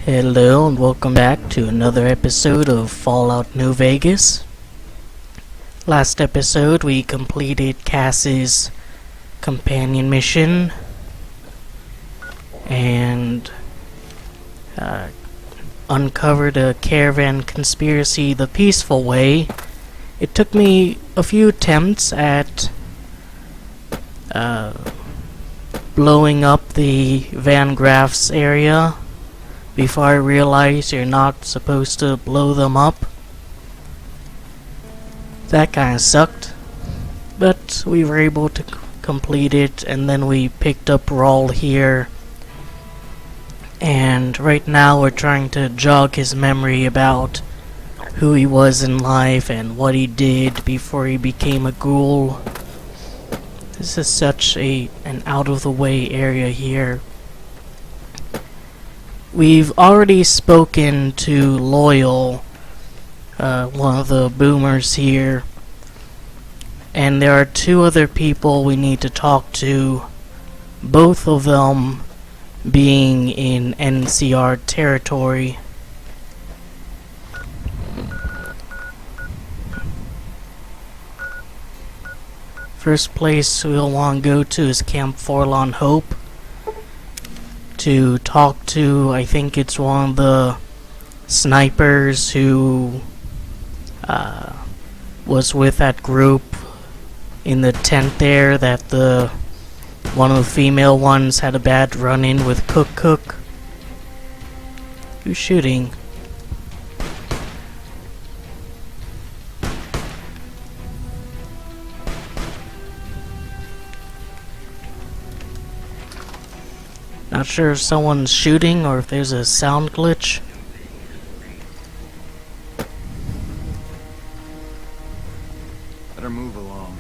Hello and welcome back to another episode of Fallout New Vegas. Last episode we completed Cass's companion mission and uncovered a caravan conspiracy the peaceful way. It took me a few attempts at blowing up the Van Graff's area before I realized you're not supposed to blow them up. That kinda sucked, but we were able to complete it, and then we picked up Raul here, and right now we're trying to jog his memory about who he was in life and what he did before he became a ghoul. This is such an out of the way area here. We've already spoken to Loyal, one of the boomers here, and there are two other people we need to talk to, both of them being in NCR territory. First place we'll want to go to is Camp Forlorn Hope to talk to, I think it's one of the snipers who was with that group in the tent there, that one of the female ones had a bad run-in with Cook. Who's shooting? Not sure if someone's shooting or if there's a sound glitch. Better move along.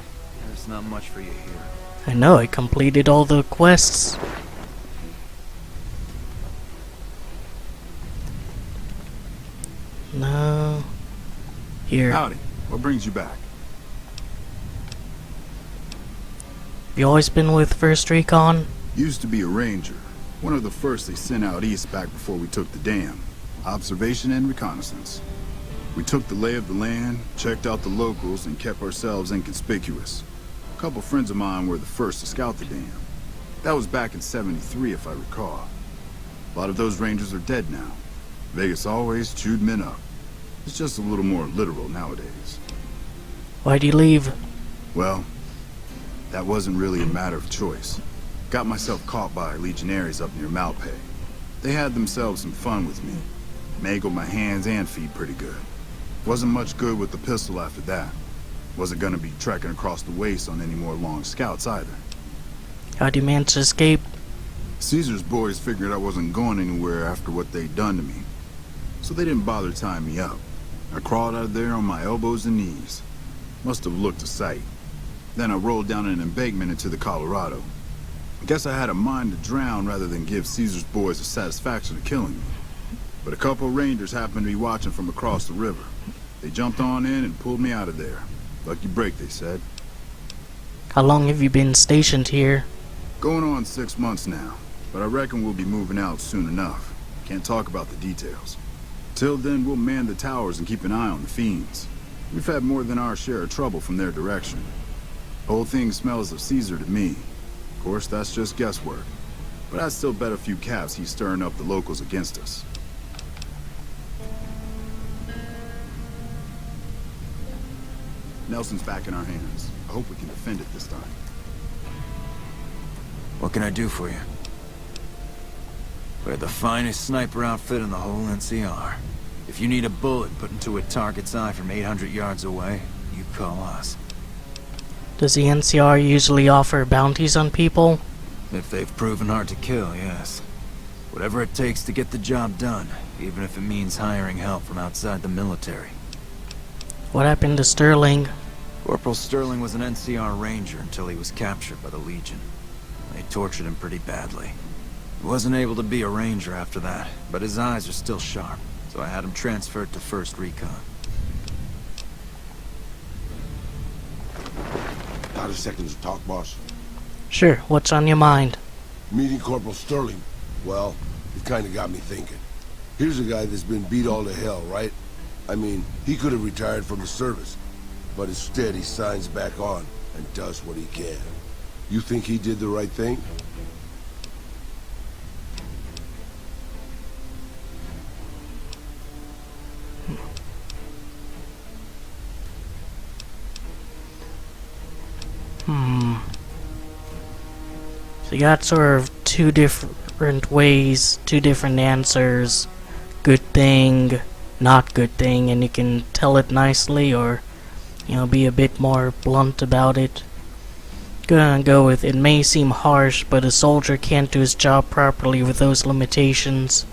There's not much for you here. I know, I completed all the quests. No. Here. Howdy. What brings you back? You always been with First Recon? Used to be a ranger. One of the first they sent out east back before we took the dam. Observation and reconnaissance. We took the lay of the land, checked out the locals, and kept ourselves inconspicuous. A couple friends of mine were the first to scout the dam. That was back in '73, if I recall. A lot of those rangers are dead now. Vegas always chewed men up. It's just a little more literal nowadays. Why'd you leave? Well, that wasn't really a matter of choice. Got myself caught by legionaries up near Malpay. They had themselves some fun with me. Mangled my hands and feet pretty good. Wasn't much good with the pistol after that. Wasn't gonna be trekking across the waste on any more long scouts either. How'd you manage to escape? Caesar's boys figured I wasn't going anywhere after what they'd done to me. So they didn't bother tying me up. I crawled out of there on my elbows and knees. Must have looked a sight. Then I rolled down an embankment into the Colorado. Guess I had a mind to drown rather than give Caesar's boys the satisfaction of killing me. But a couple rangers happened to be watching from across the river. They jumped on in and pulled me out of there. Lucky break, they said. How long have you been stationed here? Going on 6 months now, but I reckon we'll be moving out soon enough. Can't talk about the details. Till then, we'll man the towers and keep an eye on the fiends. We've had more than our share of trouble from their direction. Whole thing smells of Caesar to me. Of course, that's just guesswork. But I'd still bet a few caps he's stirring up the locals against us. Nelson's back in our hands. I hope we can defend it this time. What can I do for you? We're the finest sniper outfit in the whole NCR. If you need a bullet put into a target's eye from 800 yards away, you call us. Does the NCR usually offer bounties on people? If they've proven hard to kill, yes. Whatever it takes to get the job done, even if it means hiring help from outside the military. What happened to Sterling? Corporal Sterling was an NCR ranger until he was captured by the Legion. They tortured him pretty badly. He wasn't able to be a ranger after that, but his eyes are still sharp, so I had him transferred to First Recon. Got a second to talk, boss? Sure, what's on your mind? Meeting Corporal Sterling, well, it kinda got me thinking. Here's a guy that's been beat all to hell, right? I mean, he could have retired from the service, but instead he signs back on and does what he can. You think he did the right thing? So you got sort of two different ways, two different answers. Good thing, not good thing, and you can tell it nicely or, be a bit more blunt about it. Gonna go with, it may seem harsh, but a soldier can't do his job properly with those limitations.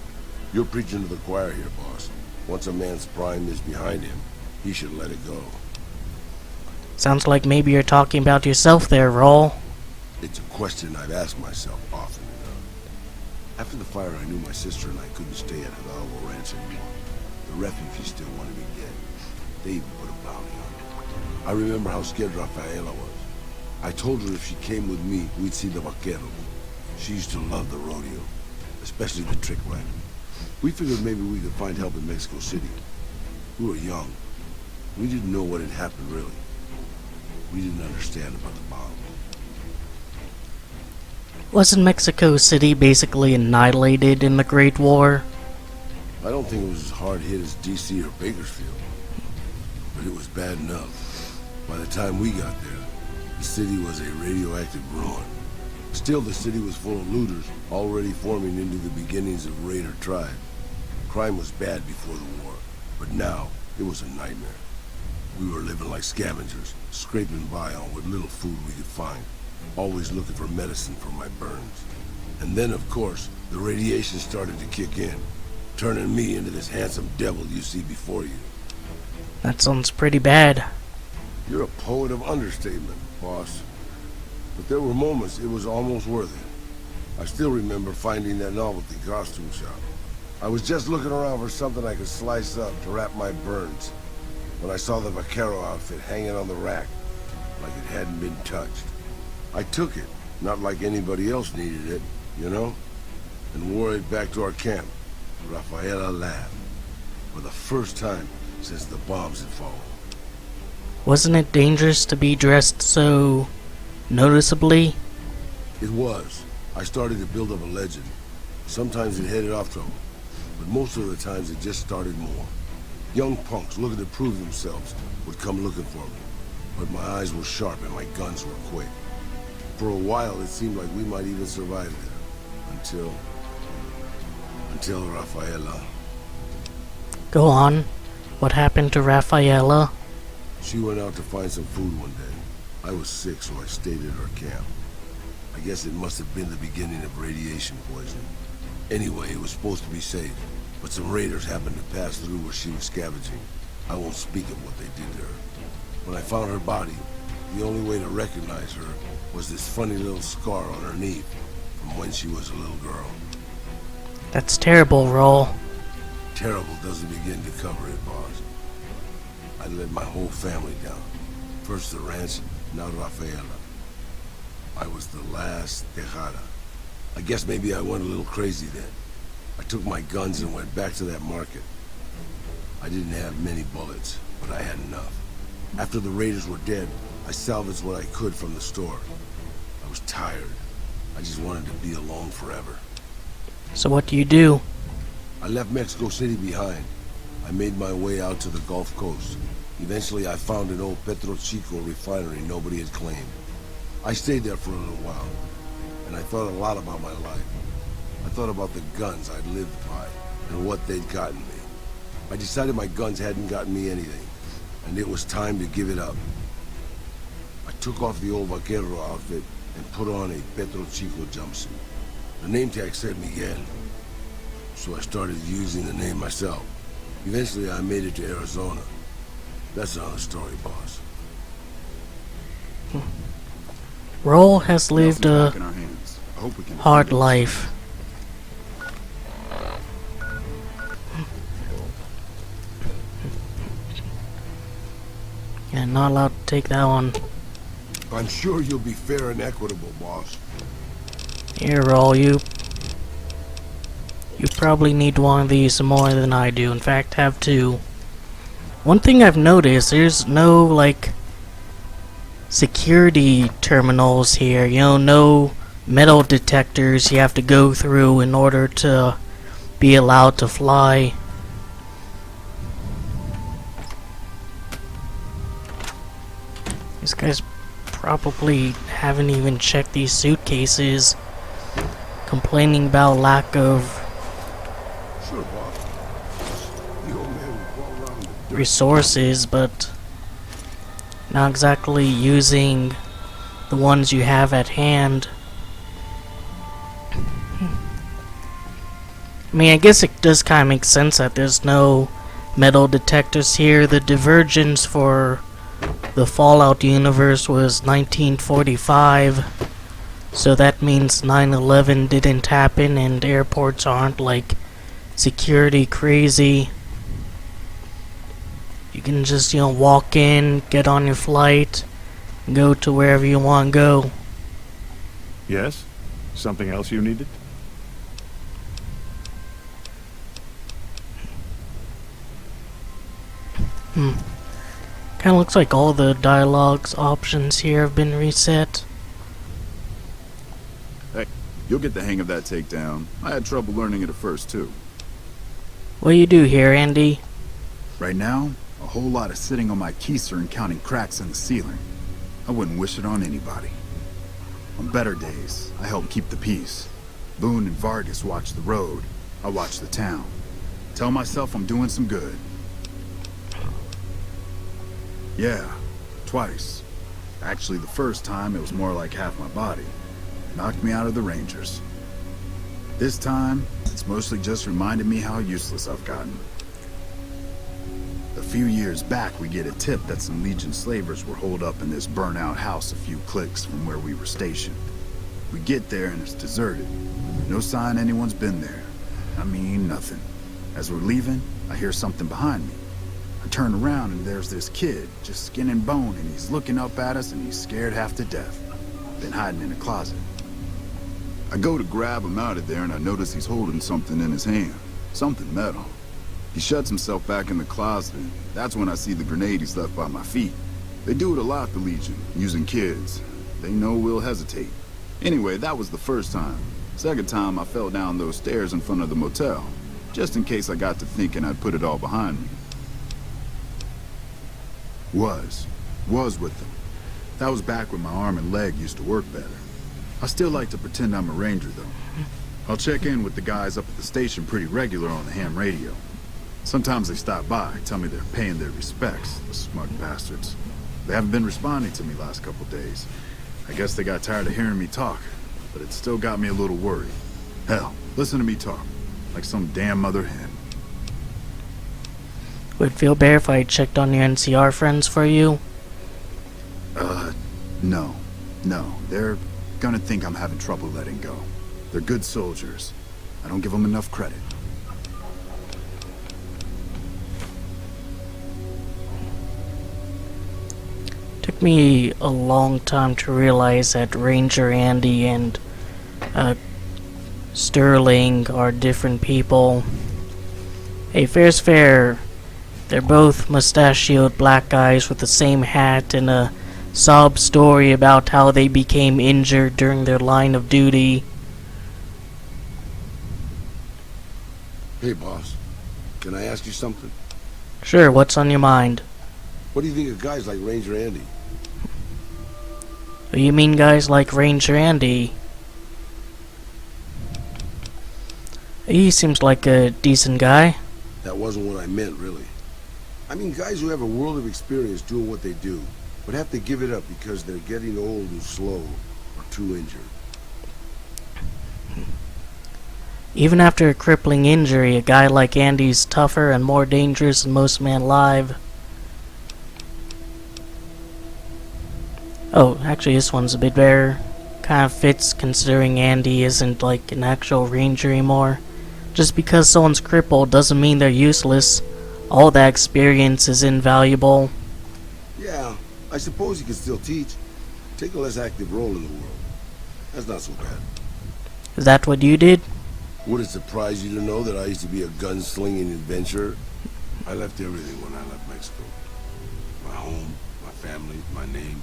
You're preaching to the choir here, boss. Once a man's prime is behind him, he should let it go. Sounds like maybe you're talking about yourself there, Raul. It's a question I've asked myself often enough. After the fire, I knew my sister and I couldn't stay at Hidalgo Ranch anymore. The refugees still wanted me dead. They even put a bounty on me. I remember how scared Rafaela was. I told her if she came with me, we'd see the vaqueros. She used to love the rodeo, especially the trick riding. We figured maybe we could find help in Mexico City. We were young. We didn't know what had happened, really. We didn't understand about the bombs. Wasn't Mexico City basically annihilated in the Great War? I don't think it was as hard hit as D.C. or Bakersfield, but it was bad enough. By the time we got there, the city was a radioactive ruin. Still, the city was full of looters, already forming into the beginnings of raider tribe. Crime was bad before the war, but now it was a nightmare. We were living like scavengers, scraping by on what little food we could find, always looking for medicine for my burns. And then, of course, the radiation started to kick in, turning me into this handsome devil you see before you. That sounds pretty bad. You're a poet of understatement, boss. But there were moments it was almost worth it. I still remember finding that novelty costume shop. I was just looking around for something I could slice up to wrap my burns when I saw the vaquero outfit hanging on the rack like it hadn't been touched. I took it, not like anybody else needed it, and wore it back to our camp. Rafaela laughed, for the first time since the bombs had fallen. Wasn't it dangerous to be dressed so noticeably? It was. I started to build up a legend. Sometimes it headed off trouble, but most of the times it just started more. Young punks looking to prove themselves would come looking for me, but my eyes were sharp and my guns were quick. For a while, it seemed like we might even survive there, until Rafaela. Go on. What happened to Rafaela? She went out to find some food one day. I was sick, so I stayed at her camp. I guess it must have been the beginning of radiation poisoning. Anyway, it was supposed to be safe, but some raiders happened to pass through where she was scavenging. I won't speak of what they did to her. When I found her body, the only way to recognize her was this funny little scar on her knee from when she was a little girl. That's terrible, Raul. Terrible doesn't begin to cover it, boss. I let my whole family down. First the ranch, now Rafaela. I was the last Tejada. I guess maybe I went a little crazy then. I took my guns and went back to that market. I didn't have many bullets, but I had enough. After the raiders were dead, I salvaged what I could from the store. I was tired. I just wanted to be alone forever. So what do you do? I left Mexico City behind. I made my way out to the Gulf Coast. Eventually, I found an old Petro Chico refinery nobody had claimed. I stayed there for a little while, and I thought a lot about my life. I thought about the guns I'd lived by and what they'd gotten me. I decided my guns hadn't gotten me anything, and it was time to give it up. I took off the old vaquero outfit and put on a Petro Chico jumpsuit. The name tag said Miguel, so I started using the name myself. Eventually, I made it to Arizona. That's another story, boss. Raul has lived a Back in our hands. I hope we can hard defend it. life. Yeah, not allowed to take that one. I'm sure you'll be fair and equitable, boss. Here, Raul, You probably need one of these more than I do. In fact, have two. One thing I've noticed, there's no, like, security terminals here. You know, no metal detectors you have to go through in order to be allowed to fly. These guys probably haven't even checked these suitcases, complaining about lack of Sure, boss. The old man will crawl around the resources, but not exactly using the ones you have at hand. I mean, I guess it does kind of make sense that there's no metal detectors here. The divergence for the Fallout universe was 1945, so that means 9/11 didn't happen and airports aren't like security crazy. You can just, walk in, get on your flight, and go to wherever you want to go. Yes? Something else you needed? Kinda looks like all the dialogues options here have been reset. Hey, you'll get the hang of that takedown. I had trouble learning it at first, too. What do you do here, Andy? Right now, a whole lot of sitting on my keister and counting cracks in the ceiling. I wouldn't wish it on anybody. On better days, I help keep the peace. Boone and Vargas watch the road. I watch the town. Tell myself I'm doing some good. Yeah, twice. Actually, the first time it was more like half my body. Knocked me out of the Rangers. This time, it's mostly just reminded me how useless I've gotten. A few years back, we get a tip that some Legion slavers were holed up in this burnt-out house a few clicks from where we were stationed. We get there and it's deserted. No sign anyone's been there. I mean, nothing. As we're leaving, I hear something behind me. I turn around and there's this kid, just skin and bone, and he's looking up at us and he's scared half to death. Been hiding in a closet. I go to grab him out of there and I notice he's holding something in his hand. Something metal. He shuts himself back in the closet, and that's when I see the grenade he's left by my feet. They do it a lot, the Legion, using kids. They know we'll hesitate. Anyway, that was the first time. Second time, I fell down those stairs in front of the motel, just in case I got to thinking I'd put it all behind me. Was with them. That was back when my arm and leg used to work better. I still like to pretend I'm a ranger, though. I'll check in with the guys up at the station pretty regular on the ham radio. Sometimes they stop by, tell me they're paying their respects, the smug bastards. They haven't been responding to me last couple days. I guess they got tired of hearing me talk, but it still got me a little worried. Hell, listen to me talk, like some damn mother hen. Would it feel better if I checked on your NCR friends for you? No. They're gonna think I'm having trouble letting go. They're good soldiers. I don't give them enough credit. Took me a long time to realize that Ranger Andy and Sterling are different people. Hey, fair's fair. They're both mustachioed black guys with the same hat and a sob story about how they became injured during their line of duty. Hey, boss. Can I ask you something? Sure, what's on your mind? What do you think of guys like Ranger Andy? Oh, you mean guys like Ranger Andy? He seems like a decent guy. That wasn't what I meant, really. I mean guys who have a world of experience doing what they do, but have to give it up because they're getting old and slow or too injured. Even after a crippling injury, a guy like Andy's tougher and more dangerous than most men alive. Oh, actually this one's a bit better. Kind of fits considering Andy isn't like an actual ranger anymore. Just because someone's crippled doesn't mean they're useless. All that experience is invaluable. Yeah, I suppose you can still teach. Take a less active role in the world. That's not so bad. Is that what you did? Would it surprise you to know that I used to be a gunslinging adventurer? I left everything when I left Mexico. My home, my family, my name,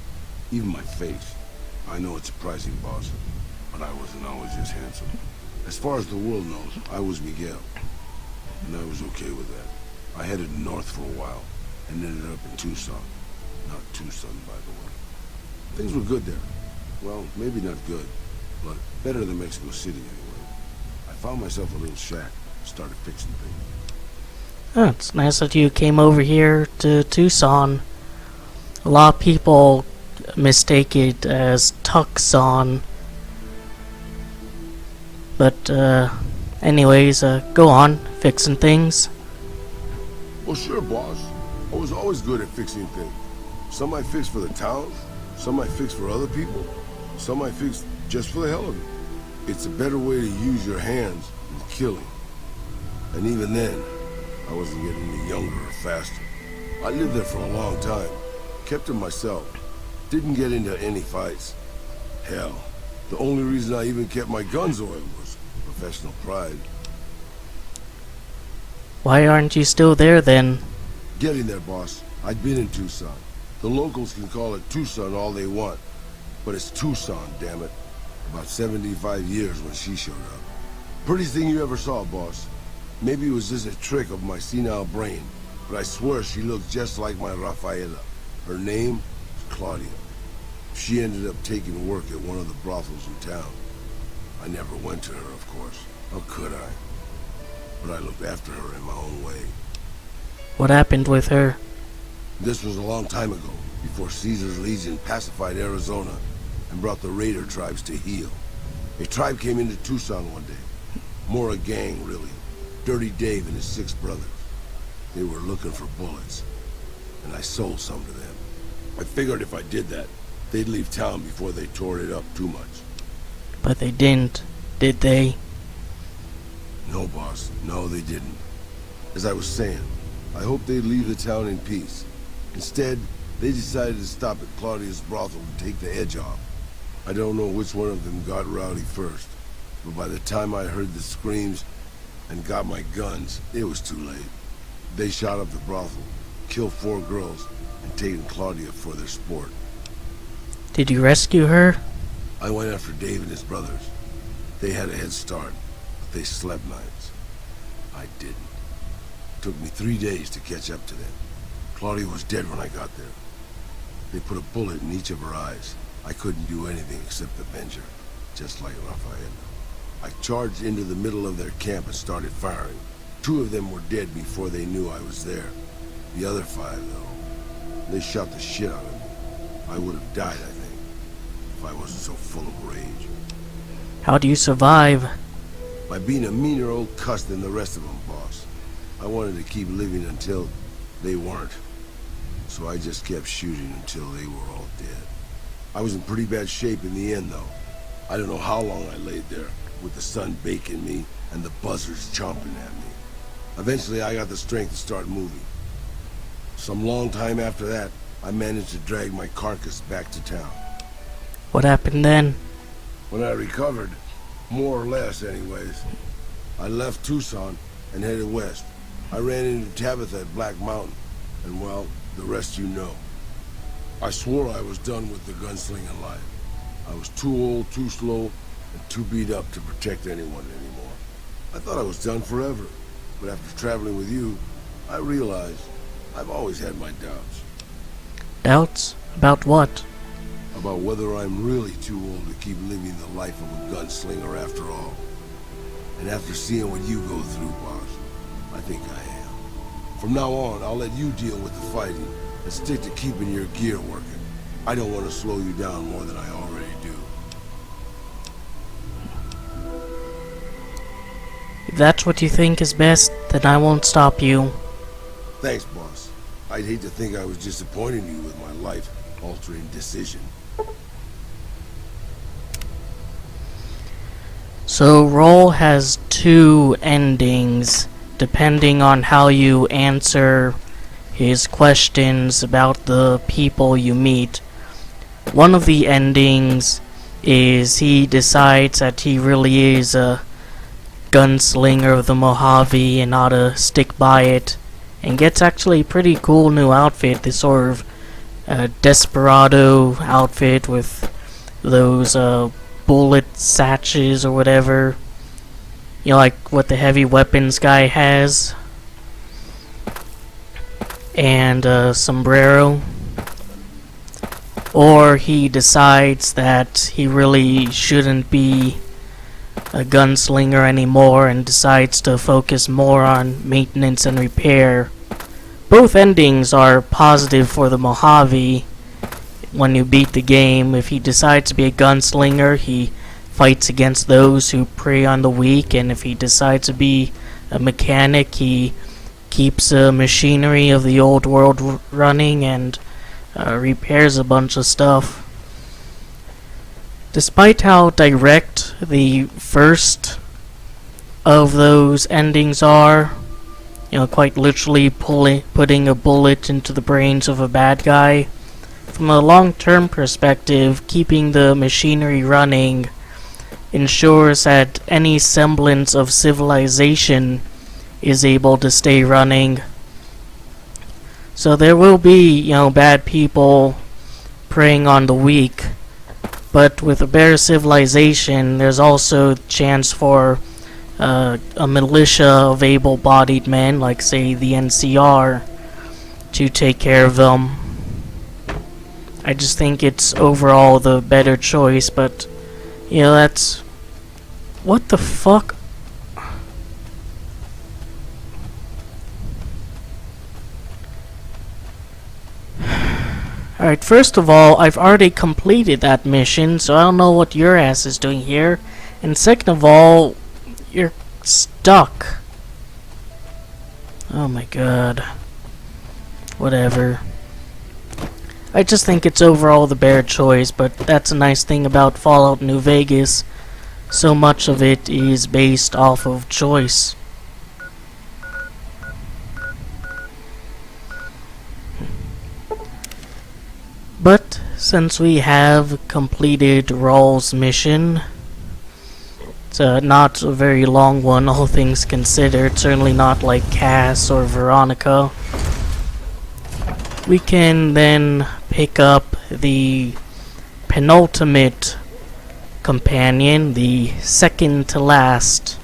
even my face. I know it's surprising, boss, but I wasn't always just handsome. As far as the world knows, I was Miguel, and I was okay with that. I headed north for a while, and ended up in Tucson. Not Tucson, by the way. Things were good there. Well, maybe not good, but better than Mexico City anyway. I found myself a little shack, started fixing things. Oh, it's nice that you came over here to Tucson. A lot of people mistake it as Tucson. But, anyways, go on, fixing things. Well, sure, boss. I was always good at fixing things. Some I fixed for the town, some I fixed for other people, some I fixed just for the hell of it. It's a better way to use your hands than killing. And even then, I wasn't getting any younger or faster. I lived there for a long time, kept to myself, didn't get into any fights. Hell, the only reason I even kept my guns oiled was professional pride. Why aren't you still there then? Getting there, boss. I'd been in Tucson. The locals can call it Tucson all they want, but it's Tucson, damn it. About 75 years when she showed up. Prettiest thing you ever saw, boss. Maybe it was just a trick of my senile brain, but I swear she looked just like my Rafaela. Her name was Claudia. She ended up taking work at one of the brothels in town. I never went to her, of course. How could I? But I looked after her in my own way. What happened with her? This was a long time ago, before Caesar's Legion pacified Arizona and brought the raider tribes to heel. A tribe came into Tucson one day. More a gang, really. Dirty Dave and his 6 brothers. They were looking for bullets, and I sold some to them. I figured if I did that, they'd leave town before they tore it up too much. But they didn't, did they? No, boss. No, they didn't. As I was saying, I hoped they'd leave the town in peace. Instead, they decided to stop at Claudia's brothel to take the edge off. I don't know which one of them got rowdy first, but by the time I heard the screams and got my guns, it was too late. They shot up the brothel, killed 4 girls, and taken Claudia for their sport. Did you rescue her? I went after Dave and his brothers. They had a head start, but they slept nights. I didn't. It took me 3 days to catch up to them. Claudia was dead when I got there. They put a bullet in each of her eyes. I couldn't do anything except avenge her, just like Rafael. I charged into the middle of their camp and started firing. 2 of them were dead before they knew I was there. The other 5, though, they shot the shit out of me. I would have died, I think, if I wasn't so full of rage. How do you survive? By being a meaner old cuss than the rest of them, boss. I wanted to keep living until they weren't. So I just kept shooting until they were all dead. I was in pretty bad shape in the end, though. I don't know how long I laid there, with the sun baking me and the buzzards chomping at me. Eventually, I got the strength to start moving. Some long time after that, I managed to drag my carcass back to town. What happened then? When I recovered, more or less anyways, I left Tucson and headed west. I ran into Tabitha at Black Mountain, and well, the rest you know. I swore I was done with the gunslinging life. I was too old, too slow, and too beat up to protect anyone anymore. I thought I was done forever, but after traveling with you, I realized I've always had my doubts. Doubts? About what? About whether I'm really too old to keep living the life of a gunslinger after all. And after seeing what you go through, boss, I think I am. From now on, I'll let you deal with the fighting and stick to keeping your gear working. I don't want to slow you down more than I already do. If that's what you think is best, then I won't stop you. Thanks, boss. I'd hate to think I was disappointing you with my life-altering decision. So Raul has 2 endings, depending on how you answer his questions about the people you meet. One of the endings is he decides that he really is a gunslinger of the Mojave and how to stick by it, and gets actually a pretty cool new outfit, this sort of desperado outfit with those bullet satches or whatever, you know, like what the heavy weapons guy has, and sombrero. Or he decides that he really shouldn't be a gunslinger anymore and decides to focus more on maintenance and repair. Both endings are positive for the Mojave when you beat the game. If he decides to be a gunslinger, he fights against those who prey on the weak, and if he decides to be a mechanic, he keeps the machinery of the old world running and repairs a bunch of stuff. Despite how direct the first of those endings are, you know, quite literally putting a bullet into the brains of a bad guy, from a long-term perspective, keeping the machinery running ensures that any semblance of civilization is able to stay running. So there will be, you know, bad people preying on the weak, but with a better civilization, there's also chance for a militia of able-bodied men, like say the NCR, to take care of them. I just think it's overall the better choice, but you know, that's... What the fuck? Alright, first of all, I've already completed that mission, so I don't know what your ass is doing here. And second of all, you're stuck. Oh my god. Whatever. I just think it's overall the better choice, but that's a nice thing about Fallout New Vegas. So much of it is based off of choice. But since we have completed Raul's mission, it's not a very long one, all things considered, certainly not like Cass or Veronica. We can then pick up the penultimate companion, the second to last.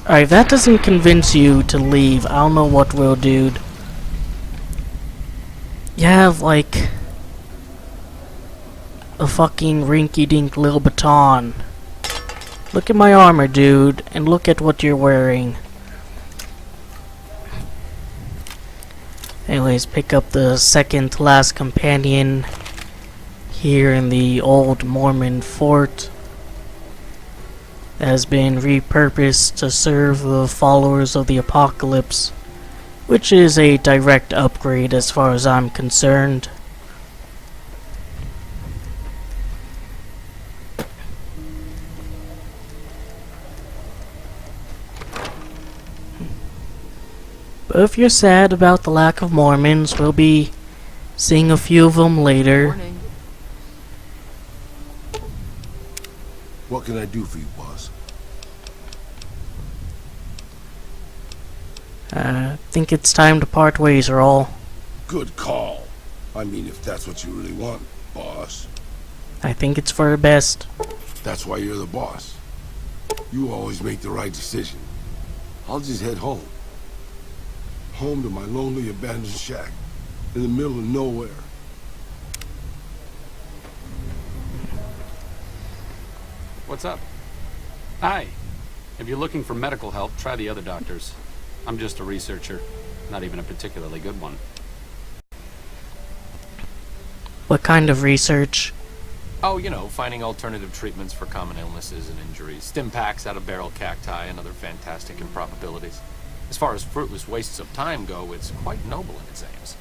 Alright, if that doesn't convince you to leave, I don't know what will, dude. You have, like, a fucking rinky-dink little baton. Look at my armor, dude, and look at what you're wearing. Anyways, pick up the second to last companion here in the old Mormon fort that has been repurposed to serve the followers of the apocalypse, which is a direct upgrade as far as I'm concerned. But if you're sad about the lack of Mormons, we'll be seeing a few of them later. Morning. What can I do for you, boss? I think it's time to part ways, Raul. Good call. I mean, if that's what you really want, boss. I think it's for the best. That's why you're the boss. You always make the right decision. I'll just head home. Home to my lonely abandoned shack in the middle of nowhere. What's up? Hi. If you're looking for medical help, try the other doctors. I'm just a researcher, not even a particularly good one. What kind of research? Oh, you know, finding alternative treatments for common illnesses and injuries. Stim packs out of barrel cacti and other fantastic improbabilities. As far as fruitless wastes of time go, it's quite noble in its aims.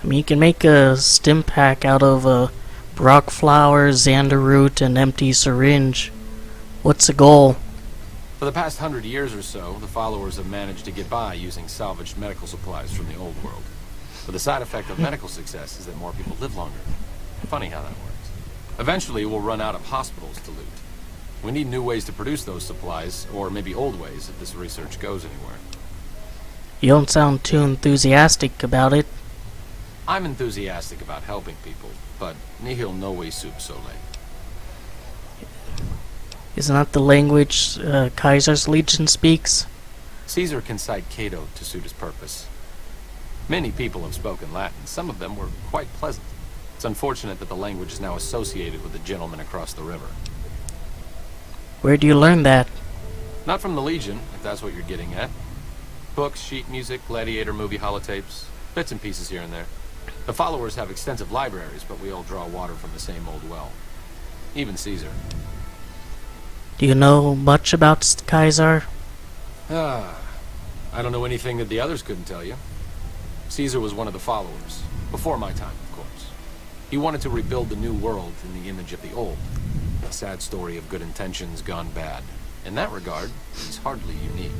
I mean, you can make a stim pack out of a Brock flower, xander root, and empty syringe. What's the goal? For the past 100 years or so, the followers have managed to get by using salvaged medical supplies from the old world. But the side effect of medical success is that more people live longer. Funny how that works. Eventually, we'll run out of hospitals to loot. We need new ways to produce those supplies, or maybe old ways if this research goes anywhere. You don't sound too enthusiastic about it. I'm enthusiastic about helping people, but nihil novi sub sole. Isn't that the language Kaiser's Legion speaks? Caesar can cite Cato to suit his purpose. Many people have spoken Latin. Some of them were quite pleasant. It's unfortunate that the language is now associated with the gentleman across the river. Where do you learn that? Not from the Legion, if that's what you're getting at. Books, sheet music, gladiator movie holotapes, bits and pieces here and there. The followers have extensive libraries, but we all draw water from the same old well. Even Caesar. Do you know much about Kaiser? I don't know anything that the others couldn't tell you. Caesar was one of the followers, before my time, of course. He wanted to rebuild the new world in the image of the old. A sad story of good intentions gone bad. In that regard, he's hardly unique.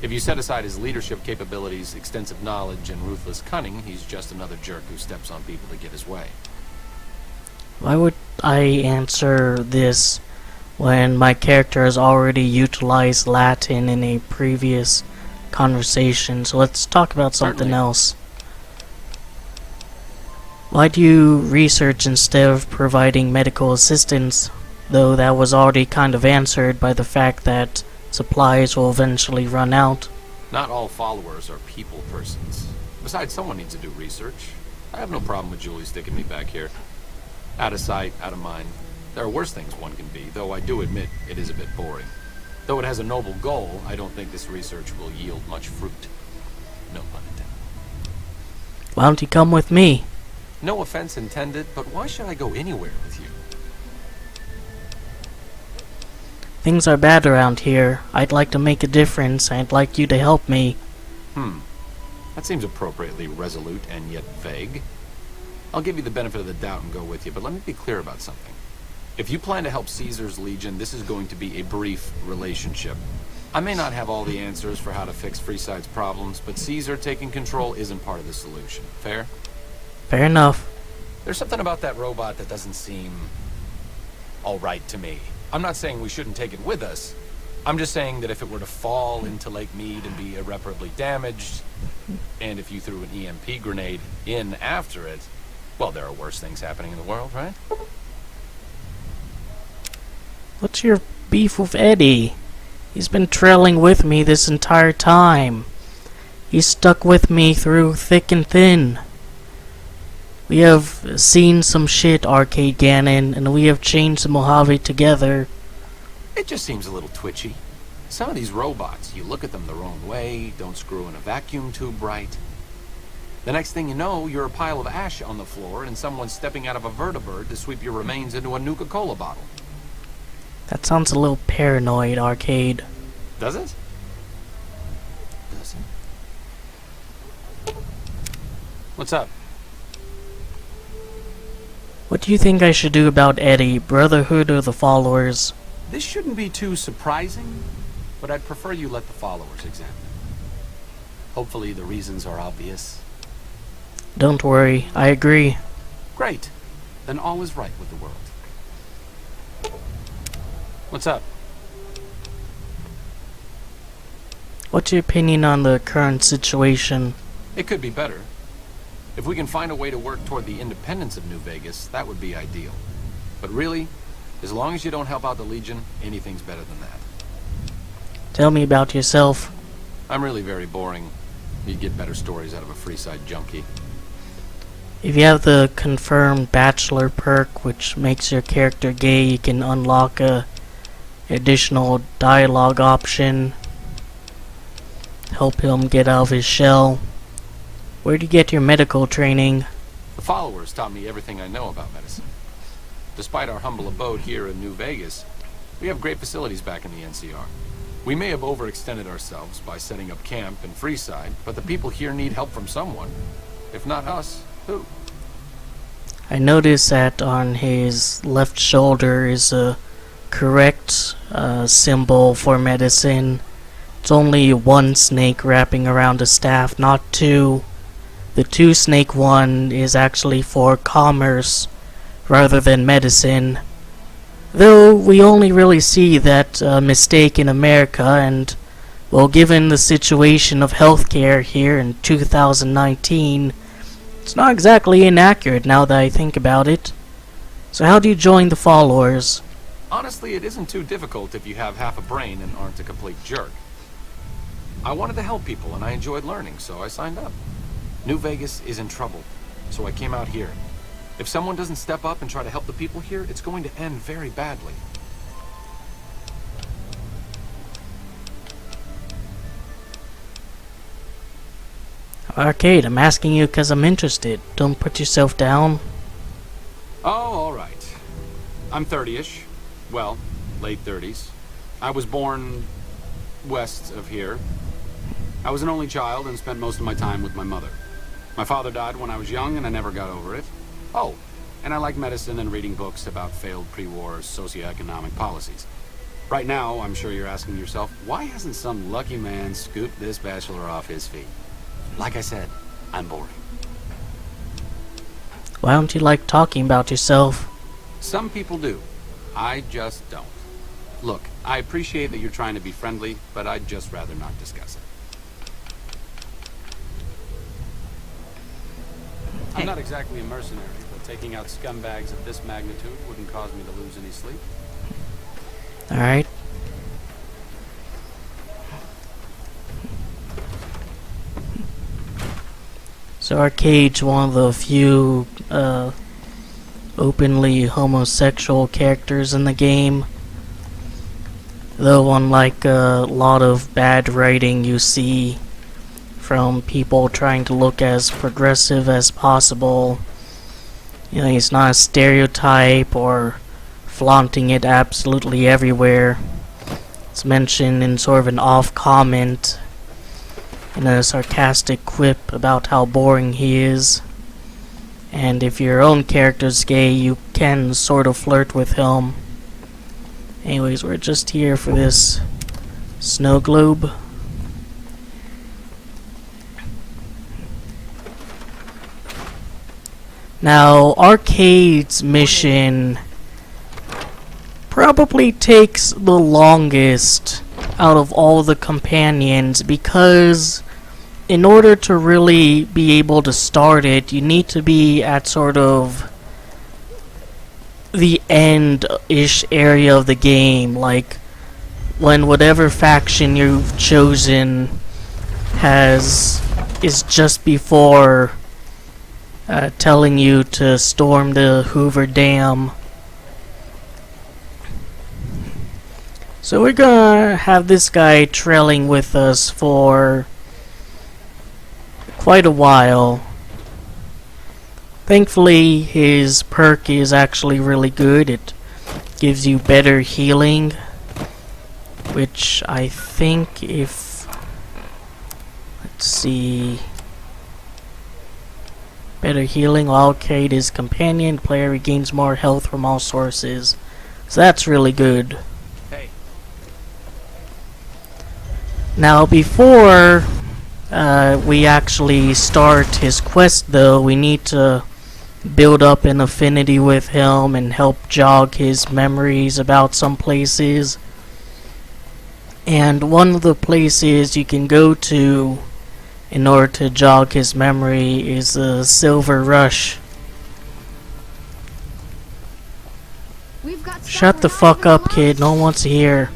If you set aside his leadership capabilities, extensive knowledge, and ruthless cunning, he's just another jerk who steps on people to get his way. Why would I answer this when my character has already utilized Latin in a previous conversation? So let's talk about something Certainly. else. Why do you research instead of providing medical assistance? Though that was already kind of answered by the fact that supplies will eventually run out. Not all followers are people persons. Besides, someone needs to do research. I have no problem with Julie sticking me back here. Out of sight, out of mind. There are worse things one can be, though I do admit it is a bit boring. Though it has a noble goal, I don't think this research will yield much fruit. No pun intended. Why don't you come with me? No offense intended, but why should I go anywhere with you? Things are bad around here. I'd like to make a difference. I'd like you to help me. That seems appropriately resolute and yet vague. I'll give you the benefit of the doubt and go with you, but let me be clear about something. If you plan to help Caesar's Legion, this is going to be a brief relationship. I may not have all the answers for how to fix Freeside's problems, but Caesar taking control isn't part of the solution. Fair? Fair enough. There's something about that robot that doesn't seem alright to me. I'm not saying we shouldn't take it with us. I'm just saying that if it were to fall into Lake Mead and be irreparably damaged, and if you threw an EMP grenade in after it, well, there are worse things happening in the world, right? What's your beef with Eddie? He's been trailing with me this entire time. He's stuck with me through thick and thin. We have seen some shit, Arcade Gannon, and we have changed the Mojave together. It just seems a little twitchy. Some of these robots, you look at them the wrong way, don't screw in a vacuum tube right. The next thing you know, you're a pile of ash on the floor and someone's stepping out of a vertibird to sweep your remains into a Nuka-Cola bottle. That sounds a little paranoid, Arcade. Does it? Does it? What's up? What do you think I should do about Eddie, Brotherhood or the Followers? This shouldn't be too surprising, but I'd prefer you let the followers examine. Hopefully the reasons are obvious. Don't worry, I agree. Great. Then all is right with the world. What's up? What's your opinion on the current situation? It could be better. If we can find a way to work toward the independence of New Vegas, that would be ideal. But really, as long as you don't help out the Legion, anything's better than that. Tell me about yourself. I'm really very boring. You'd get better stories out of a Freeside junkie. If you have the confirmed bachelor perk, which makes your character gay, you can unlock a additional dialogue option. Help him get out of his shell. Where do you get your medical training? The followers taught me everything I know about medicine. Despite our humble abode here in New Vegas, we have great facilities back in the NCR. We may have overextended ourselves by setting up camp in Freeside, but the people here need help from someone. If not us, who? I noticed that on his left shoulder is a correct symbol for medicine. It's only one snake wrapping around a staff, not two. The two snake one is actually for commerce, rather than medicine. Though we only really see that mistake in America, and, well, given the situation of healthcare here in 2019, it's not exactly inaccurate now that I think about it. So how do you join the followers? Honestly, it isn't too difficult if you have half a brain and aren't a complete jerk. I wanted to help people and I enjoyed learning, so I signed up. New Vegas is in trouble, so I came out here. If someone doesn't step up and try to help the people here, it's going to end very badly. Arcade, I'm asking you because I'm interested. Don't put yourself down. Oh, alright. I'm 30-ish. Well, late 30s. I was born west of here. I was an only child and spent most of my time with my mother. My father died when I was young and I never got over it. Oh, and I like medicine and reading books about failed pre-war socioeconomic policies. Right now, I'm sure you're asking yourself, why hasn't some lucky man scooped this bachelor off his feet? Like I said, I'm boring. Why don't you like talking about yourself? Some people do. I just don't. Look, I appreciate that you're trying to be friendly, but I'd just rather not discuss it. I'm not exactly a mercenary, but taking out scumbags of this magnitude wouldn't cause me to lose any sleep. Alright. So Arcade's one of the few openly homosexual characters in the game. Though unlike a lot of bad writing you see from people trying to look as progressive as possible, you know, he's not a stereotype or flaunting it absolutely everywhere. It's mentioned in sort of an off comment, in a sarcastic quip about how boring he is. And if your own character's gay, you can sort of flirt with him. Anyways, we're just here for this snow globe. Now, Arcade's mission probably takes the longest out of all the companions, because in order to really be able to start it, you need to be at sort of the end-ish area of the game, like when whatever faction you've chosen is just before telling you to storm the Hoover Dam. So we're gonna have this guy trailing with us for quite a while. Thankfully, his perk is actually really good. It gives you better healing, which I think if... let's see... better healing will allocate his companion. Player regains more health from all sources. So that's really good. Hey. Now, before we actually start his quest, though, we need to build up an affinity with him and help jog his memories about some places. And one of the places you can go to in order to jog his memory is the Silver Rush. Shut the fuck up, kid. No one wants to hear.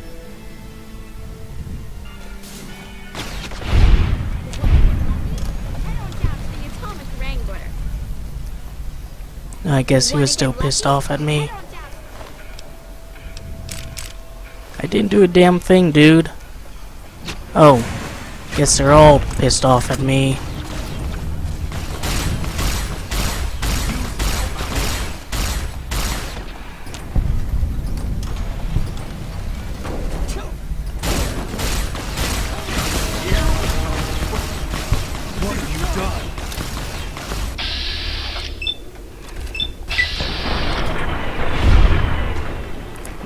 I guess he was still pissed off at me. I didn't do a damn thing, dude. Oh, guess they're all pissed off at me.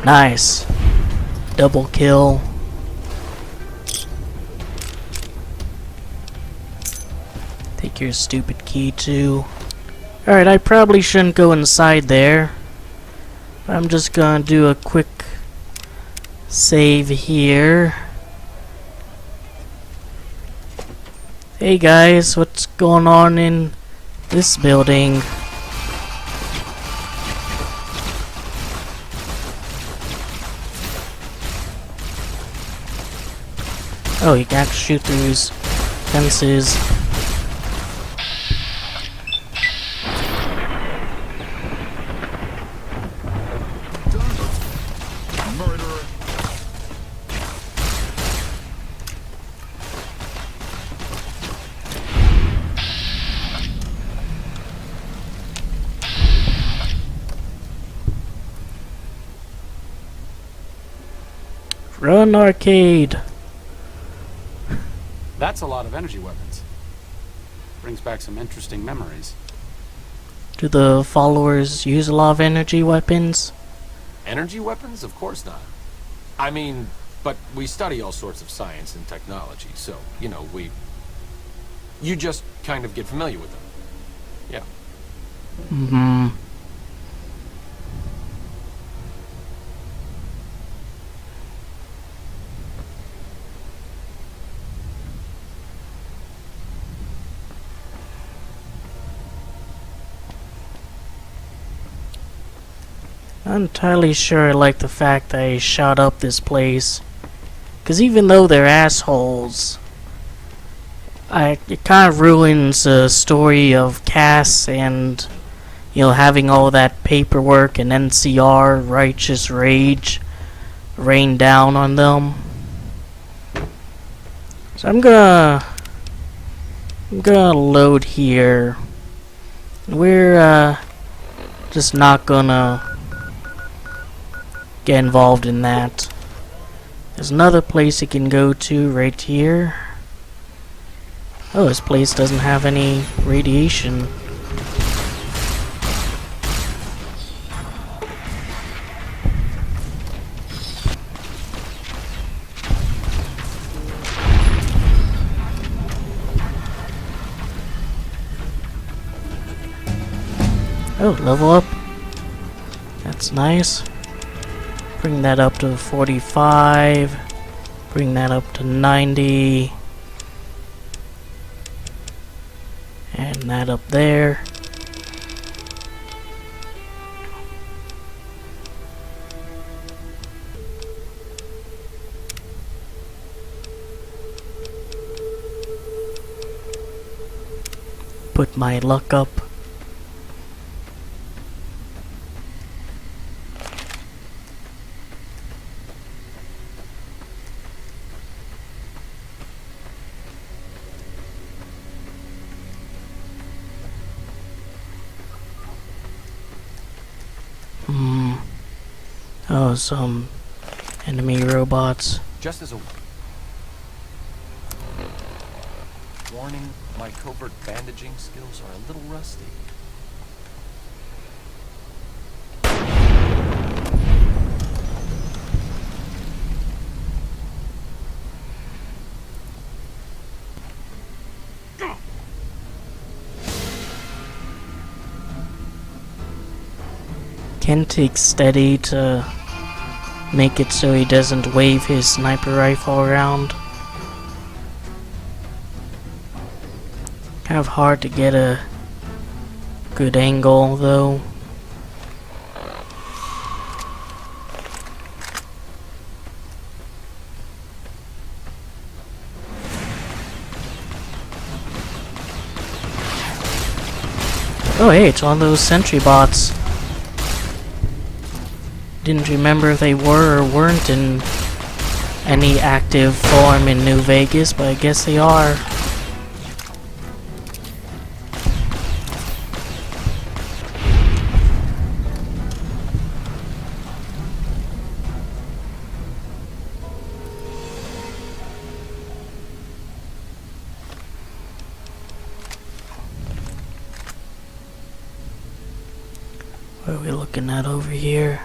Nice. Double kill. Take your stupid key too. Alright, I probably shouldn't go inside there. I'm just gonna do a quick save here. Hey guys, what's going on in this building? Oh, you can actually shoot through these fences. Murderer. Run, arcade! That's a lot of energy weapons. Brings back some interesting memories. Do the followers use a lot of energy weapons? Energy weapons? Of course not. I mean, but we study all sorts of science and technology, so, you know, you just kind of get familiar with them. Yeah. Mm-hmm. I'm entirely sure I like the fact that I shot up this place. Because even though they're assholes, it kind of ruins the story of Cass and, you know, having all that paperwork and NCR righteous rage rain down on them. So I'm gonna load here. We're just not gonna get involved in that. There's another place you can go to right here. Oh, this place doesn't have any radiation. Oh, level up. That's nice. Bring that up to 45. Bring that up to 90. And that up there. Put my luck up. Oh, some enemy robots. Just as a warning, my covert bandaging skills are a little rusty. Ken takes steady to make it so he doesn't wave his sniper rifle around. Kind of hard to get a good angle though. Oh hey, it's one of those sentry bots. Didn't remember if they were or weren't in any active form in New Vegas, but I guess they are. What are we looking at over here?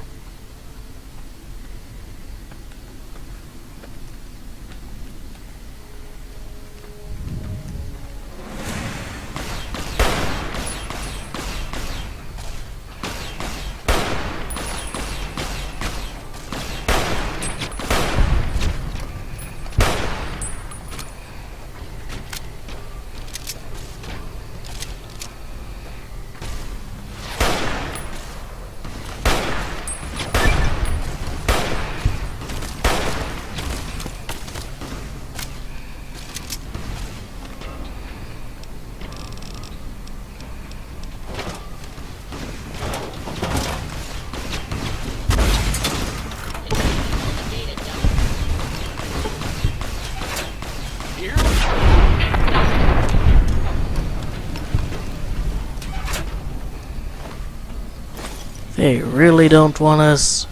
They really don't want us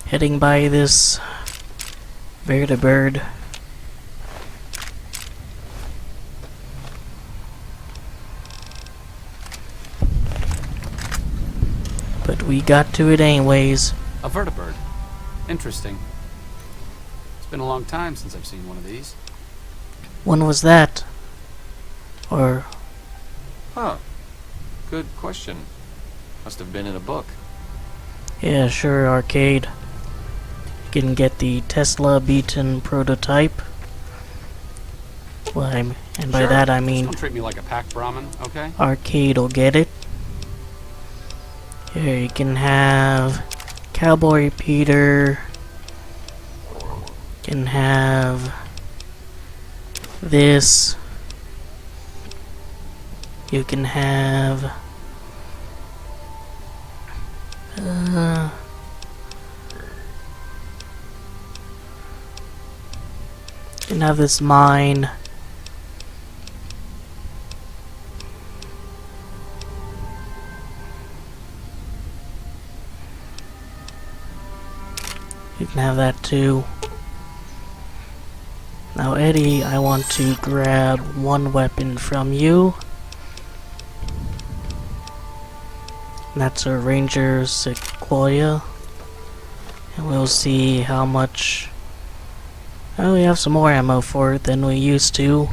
heading by this bird. But we got to it anyways. A vertibird. Interesting. It's been a long time since I've seen one of these. When was that? Or... Huh. Good question. Must have been in a book. yeah, sure, arcade. You can get the Tesla beaten prototype. Well, and by Sure. that I Just mean don't treat me like a pack Brahmin, okay? arcade will get it. Here you can have Cowboy Peter. You can have this. You can have you can have this mine. You can have that too. Now Eddie, I want to grab one weapon from you. And that's a Ranger Sequoia. And we'll see how much... oh, we have some more ammo for it than we used to.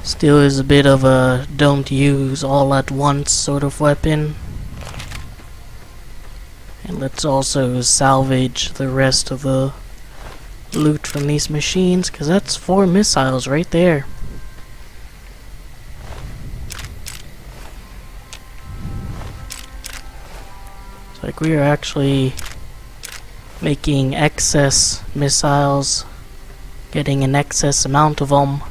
Still is a bit of a don't use all at once sort of weapon. And let's also salvage the rest of the loot from these machines, because that's 4 missiles right there. It's like we are actually making excess missiles, getting an excess amount of them.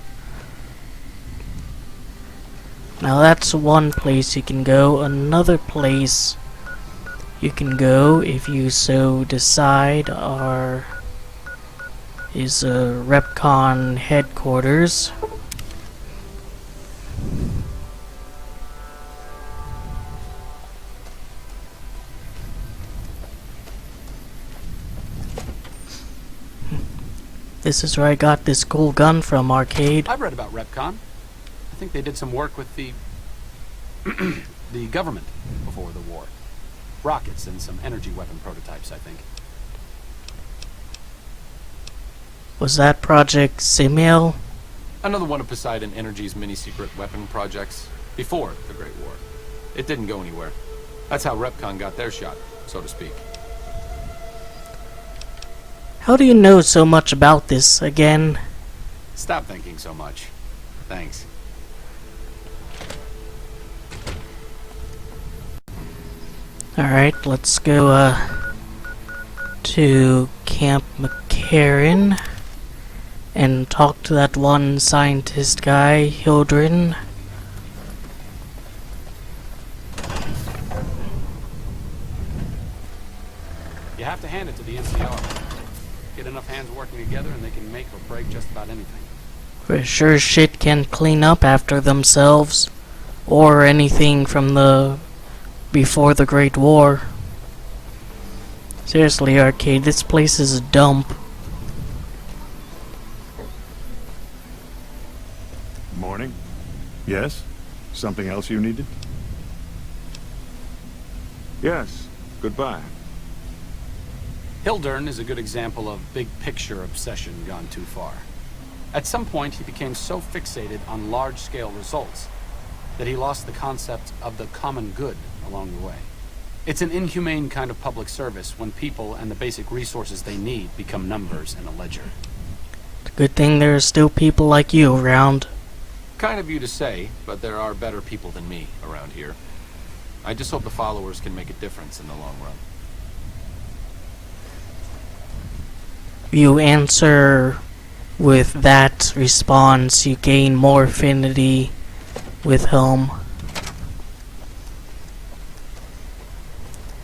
Now that's one place you can go. Another place you can go, if you so decide, is Repcon headquarters. This is where I got this cool gun from, arcade. I've read about Repcon. I think they did some work with the the government before the war. Rockets and some energy weapon prototypes, I think. Was that Project Simiel? Another one of Poseidon Energy's mini-secret weapon projects before the Great War. It didn't go anywhere. That's how Repcon got their shot, so to speak. How do you know so much about this again? Stop thinking so much. Thanks. Alright, let's go to Camp McCarran and talk to that one scientist guy, Hildren. You have to hand it to the NCR. Get enough hands working together and they can make or break just about anything. For sure shit can clean up after themselves, or anything from the before the Great War. Seriously, arcade, this place is a dump. Morning. Yes? Something else you needed? Yes. Goodbye. Hildern is a good example of big picture obsession gone too far. At some point, he became so fixated on large-scale results that he lost the concept of the common good along the way. It's an inhumane kind of public service when people and the basic resources they need become numbers in a ledger. It's a good thing there are still people like you around. Kind of you to say, but there are better people than me around here. I just hope the followers can make a difference in the long run. You answer with that response, you gain more affinity with Helm.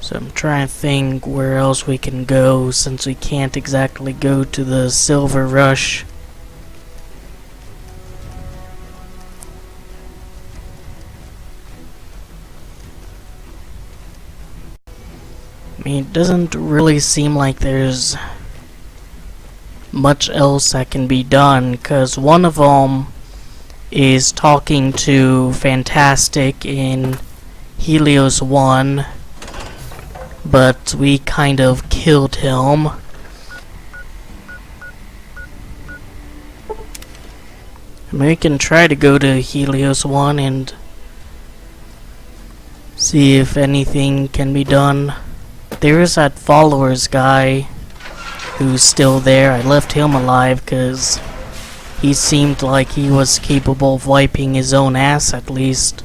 So I'm trying to think where else we can go, since we can't exactly go to the Silver Rush. mean, it doesn't really seem like there's much else that can be done, because one of them is talking to Fantastic in Helios 1, but we kind of killed him. I mean, we can try to go to Helios 1 and see if anything can be done. There is that followers guy who's still there. I left him alive because he seemed like he was capable of wiping his own ass at least.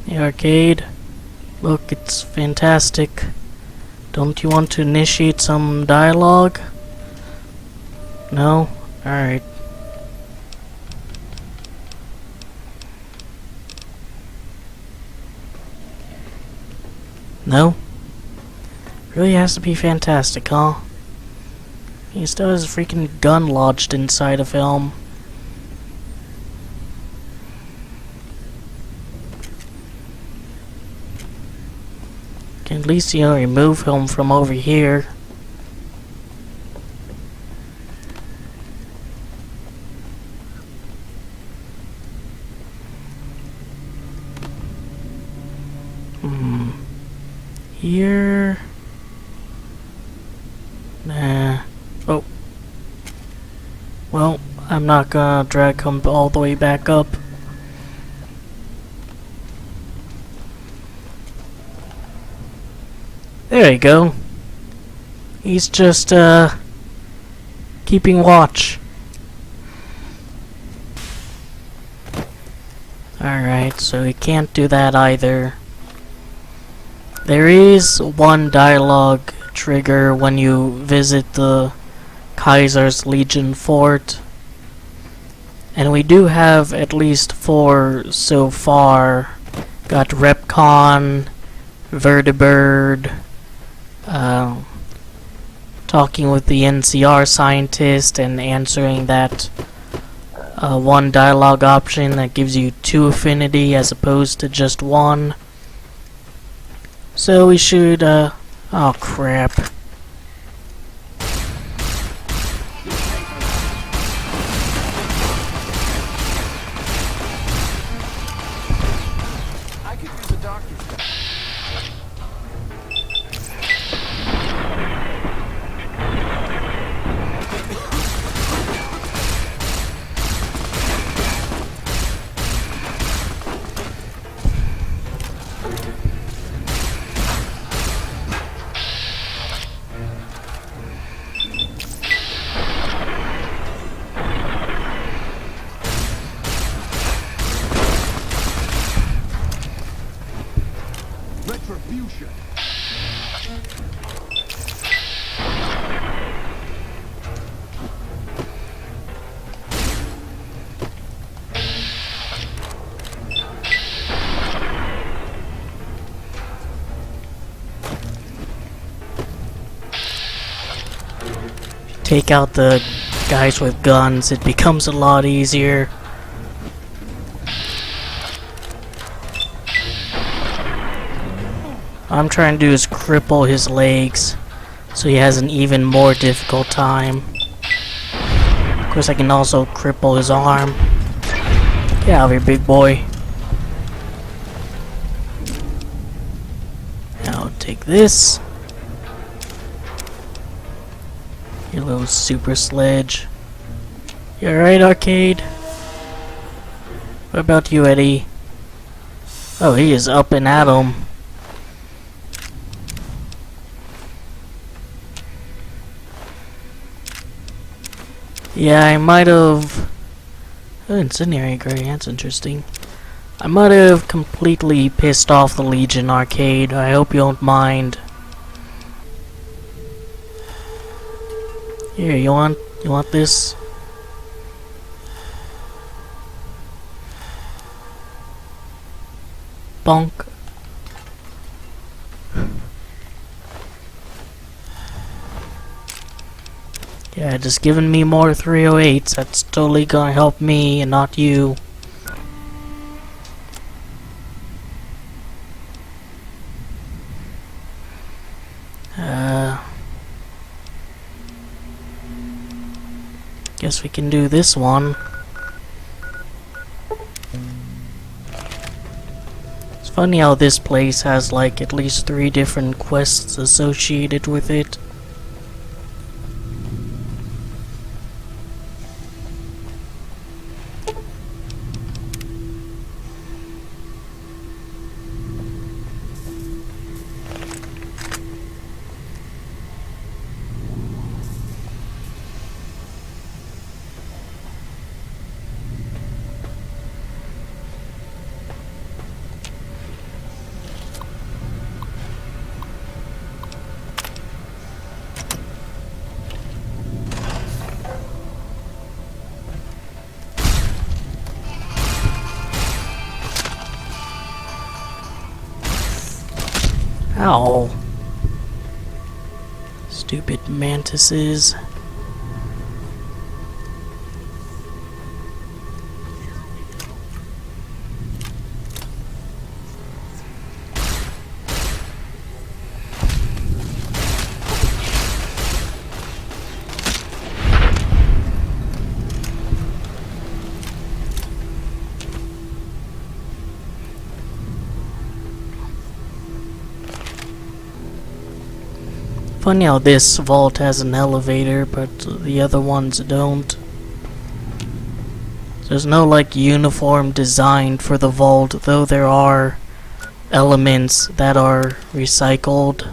The arcade. Look, it's fantastic. Don't you want to initiate some dialogue? No? Alright. No? Really has to be fantastic, huh? He still has a freaking gun lodged inside of him. Can at least, remove him from over here. Here. Nah. Oh. Well, I'm not gonna drag him all the way back up. There you go. He's just, keeping watch. Alright, so he can't do that either. There is one dialogue trigger when you visit the Kaiser's Legion fort. And we do have at least 4 so far. Got Repcon, Vertibird, talking with the NCR scientist and answering that one dialogue option that gives you 2 affinity as opposed to just 1. So we should, oh crap. I could use a doctor's note. Retribution. Take out the guys with guns, it becomes a lot easier. All I'm trying to do is cripple his legs so he has an even more difficult time. Of course, I can also cripple his arm. Get out of here, big boy. Now take this. Your little super sledge. You alright, Arcade? What about you, Eddie? Oh, he is up and at 'em. Yeah, I might have... Oh, incendiary gray, that's interesting. I might have completely pissed off the Legion, Arcade. I hope you don't mind. Here, you want this? Bonk. Yeah, just giving me more 308s. That's totally gonna help me and not you. Guess we can do this one. It's funny how this place has like at least 3 different quests associated with it. Ow. Stupid mantises. Funny how this vault has an elevator, but the other ones don't. There's no like uniform design for the vault, though there are elements that are recycled.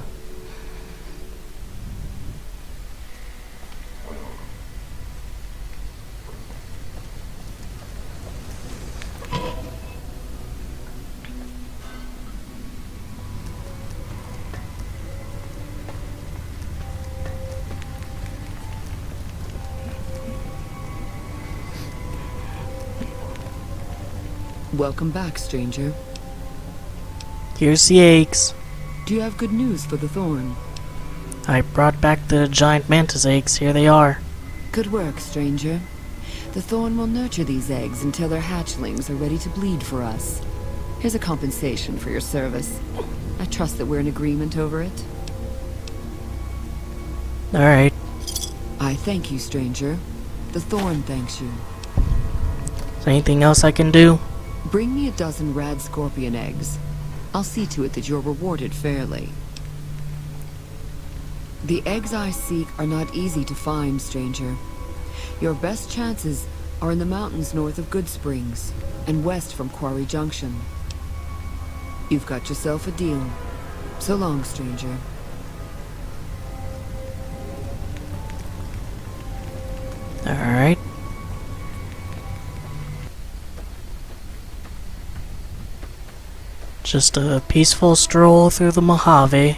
Welcome back, stranger. Here's the eggs. Do you have good news for the Thorn? I brought back the giant mantis eggs. Here they are. Good work, stranger. The Thorn will nurture these eggs until their hatchlings are ready to bleed for us. Here's a compensation for your service. I trust that we're in agreement over it. Alright. I thank you, stranger. The Thorn thanks you. Is there anything else I can do? Bring me a dozen rad scorpion eggs. I'll see to it that you're rewarded fairly. The eggs I seek are not easy to find, stranger. Your best chances are in the mountains north of Good Springs and west from Quarry Junction. You've got yourself a deal. So long, stranger. Alright. Just a peaceful stroll through the Mojave.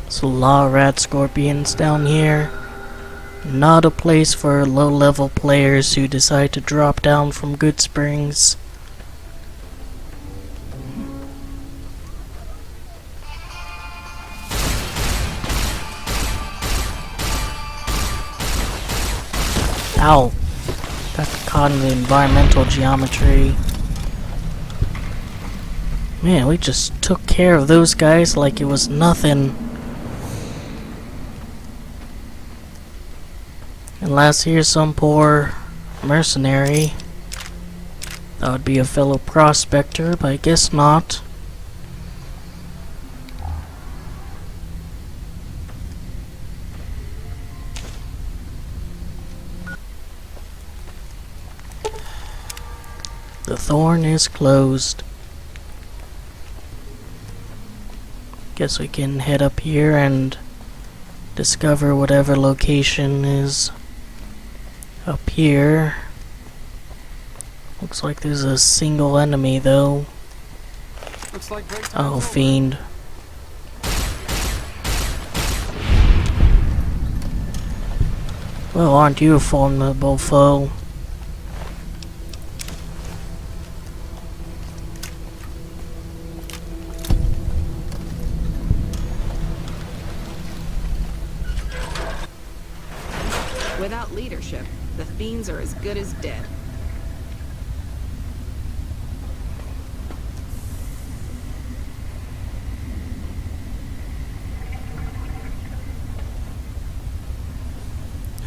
There's a lot of rat scorpions down here. Not a place for low-level players who decide to drop down from Good Springs. Ow! Got caught in the environmental geometry. Man, we just took care of those guys like it was nothing. Unless here's some poor mercenary. That would be a fellow prospector, but I guess not. The Thorn is closed. Guess we can head up here and discover whatever location is up here. Looks like there's a single enemy though. Looks like break time's Oh, over. fiend. Well, aren't you a formidable foe? eggs are as good as dead.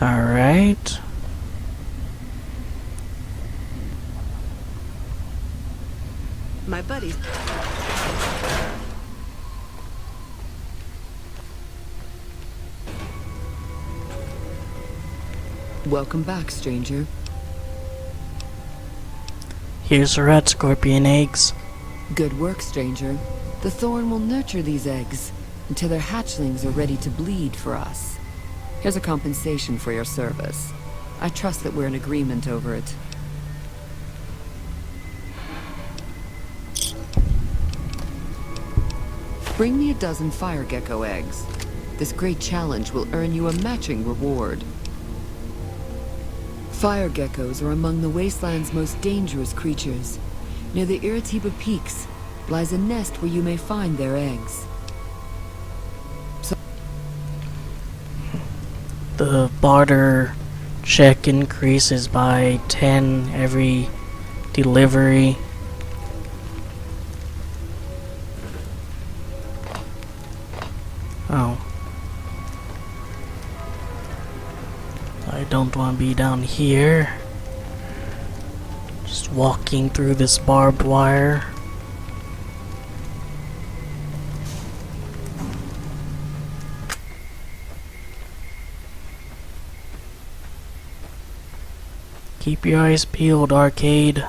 Alright. My buddies. Welcome back, stranger. Here's the red scorpion eggs. Good work, stranger. The thorn will nurture these eggs until their hatchlings are ready to bleed for us. Here's a compensation for your service. I trust that we're in agreement over it. Bring me a dozen fire gecko eggs. This great challenge will earn you a matching reward. Fire geckos are among the wasteland's most dangerous creatures. Near the Iritiba Peaks lies a nest where you may find their eggs. The barter check increases by 10 every delivery. Oh. I don't want to be down here. Just walking through this barbed wire. Keep your eyes peeled, Arcade.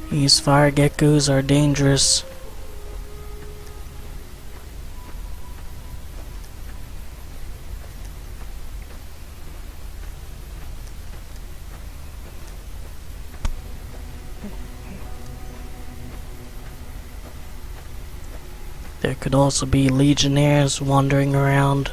These fire geckos are dangerous. There could also be legionnaires wandering around.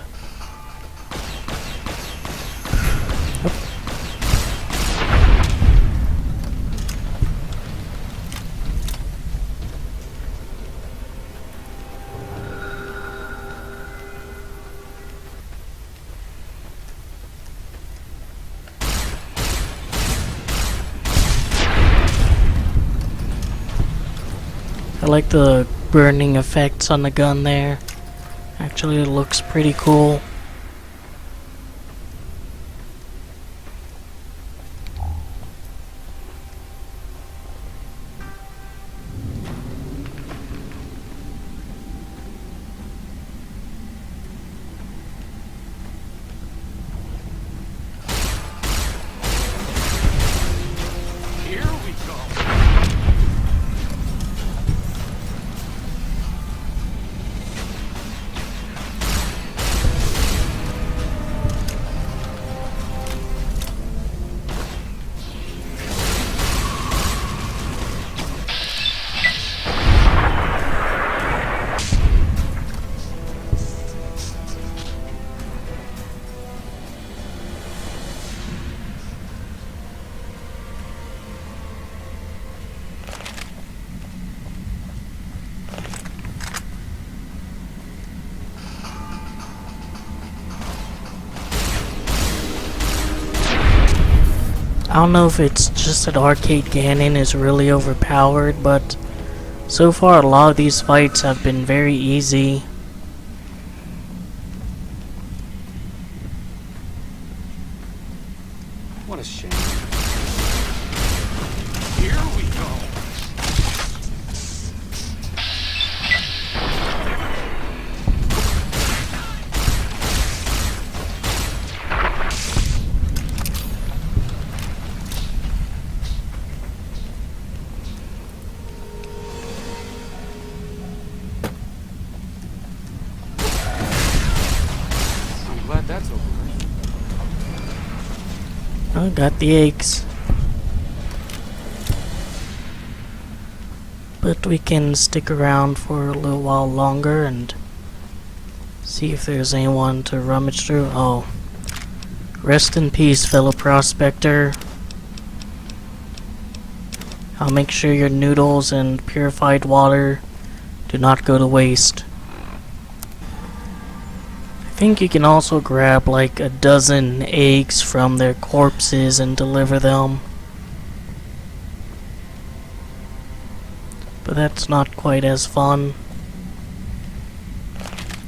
I like the burning effects on the gun there. Actually, it looks pretty cool. Here we go. I don't know if it's just that Arcade Gannon is really overpowered, but so far a lot of these fights have been very easy. What a shame. Here we go. I'm glad that's over with. I got the eggs. But we can stick around for a little while longer and see if there's anyone to rummage through. Oh. Rest in peace, fellow prospector. I'll make sure your noodles and purified water do not go to waste. I think you can also grab like a dozen eggs from their corpses and deliver them. But that's not quite as fun.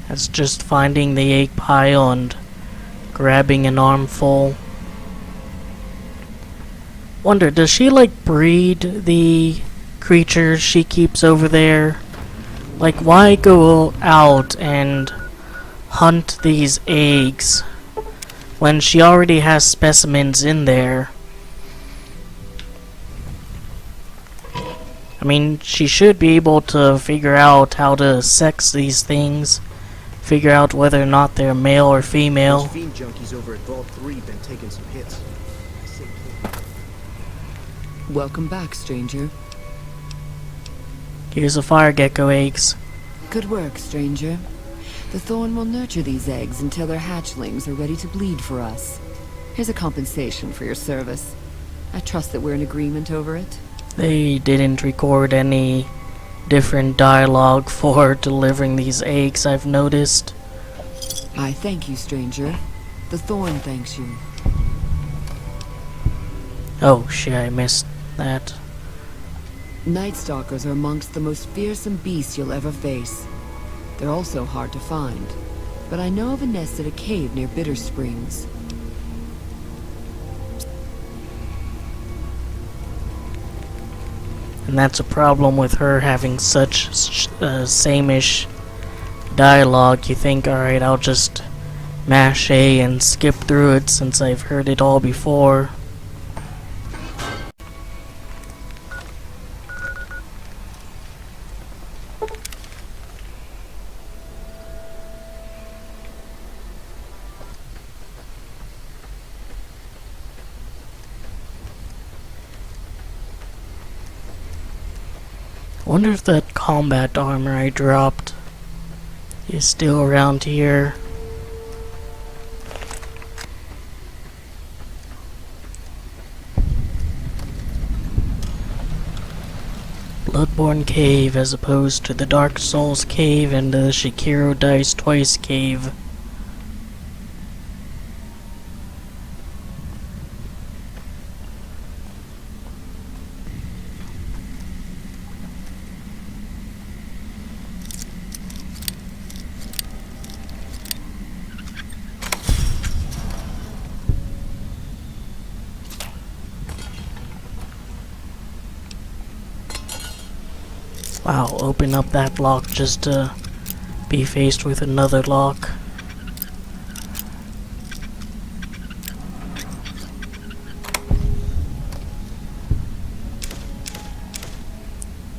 That's just finding the egg pile and grabbing an armful. Wonder, does she like breed the creatures she keeps over there? Like, why go out and hunt these eggs when she already has specimens in there? I mean, she should be able to figure out how to sex these things, figure out whether or not they're male or female. Those fiend junkies over at Vault 3 been taking some hits. Welcome back, stranger. Here's a fire gecko eggs. Good work, stranger. The Thorn will nurture these eggs until their hatchlings are ready to bleed for us. Here's a compensation for your service. I trust that we're in agreement over it. They didn't record any different dialogue for delivering these eggs, I've noticed. I thank you, stranger. The Thorn thanks you. Oh shit, I missed that. Night Stalkers are amongst the most fearsome beasts you'll ever face. They're also hard to find, but I know of a nest at a cave near Bitter Springs. And that's a problem with her having such same-ish dialogue. You think, alright, I'll just mash A and skip through it since I've heard it all before. Wonder if that combat armor I dropped is still around here. Bloodborne Cave as opposed to the Dark Souls Cave and the Shikiro Dice Twice Cave. Wow, open up that lock just to be faced with another lock.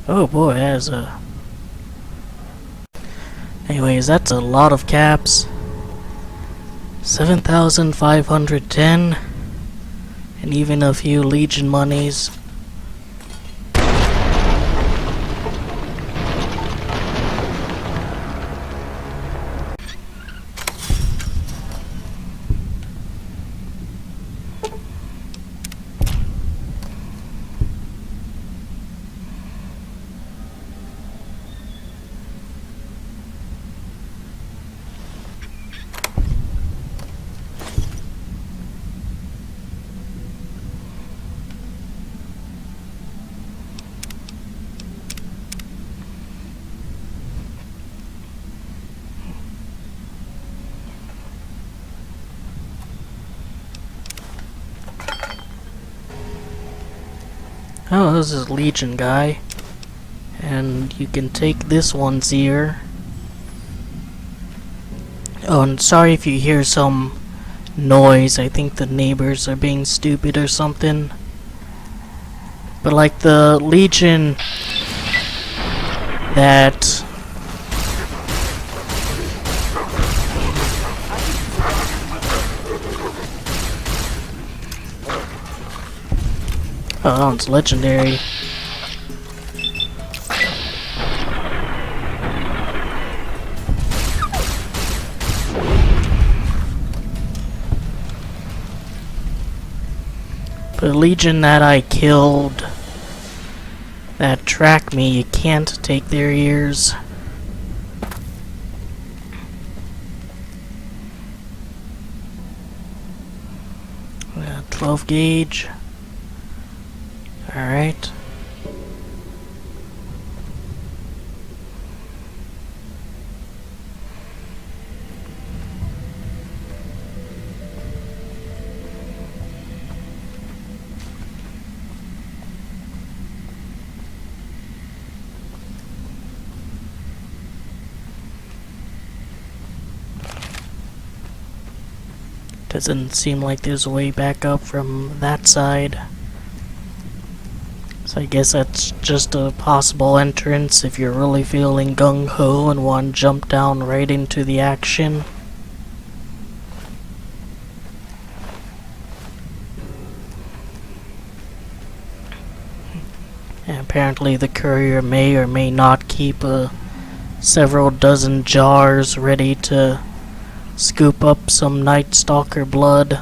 Oh boy, that's a... Anyways, that's a lot of caps. 7,510. And even a few Legion monies. Oh, this is Legion guy. And you can take this one's ear. Oh, and sorry if you hear some noise. I think the neighbors are being stupid or something. But like the Legion that... Oh, it's legendary. The Legion that I killed that track me, you can't take their ears. 12 gauge. Alright. Doesn't seem like there's a way back up from that side. So I guess that's just a possible entrance if you're really feeling gung-ho and want to jump down right into the action. And apparently the courier may or may not keep several dozen jars ready to scoop up some Night Stalker blood.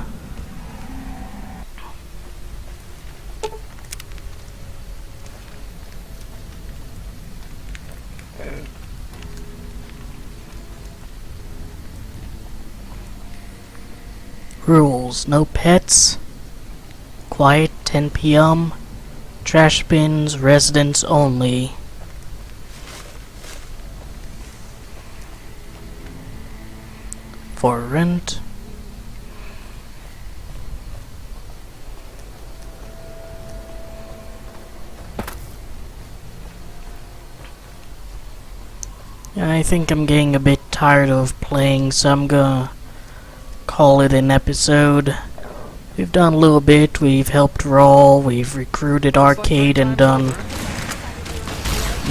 Rules: no pets, quiet 10 p.m., trash bins, residents only. For rent. I think I'm getting a bit tired of playing, so I'm gonna call it an episode. We've done a little bit. We've helped Raul. We've recruited Arcade and done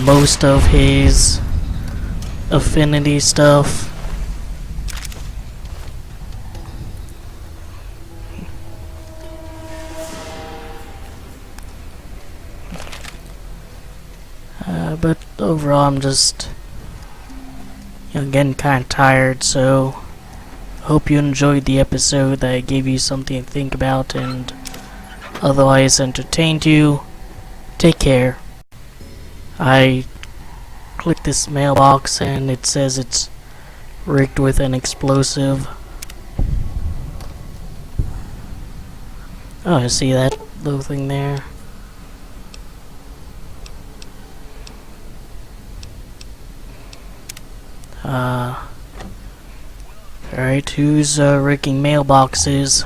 most of his affinity stuff. But overall, I'm just getting kind of tired, so hope you enjoyed the episode, that I gave you something to think about and otherwise entertained you. Take care. I clicked this mailbox and it says it's rigged with an explosive. Oh, I see that little thing there. Alright, who's rigging mailboxes?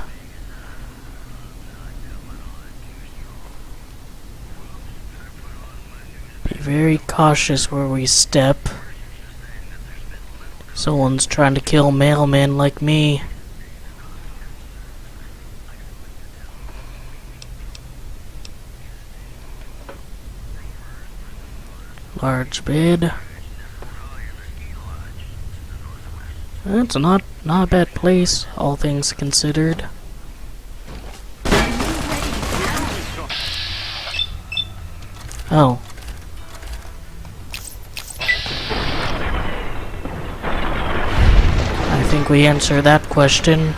Be very cautious where we step. Someone's trying to kill mailmen like me. Large bed. It's not a bad place, all things considered. Oh. I think we answered that question.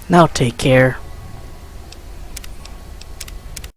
Now take care.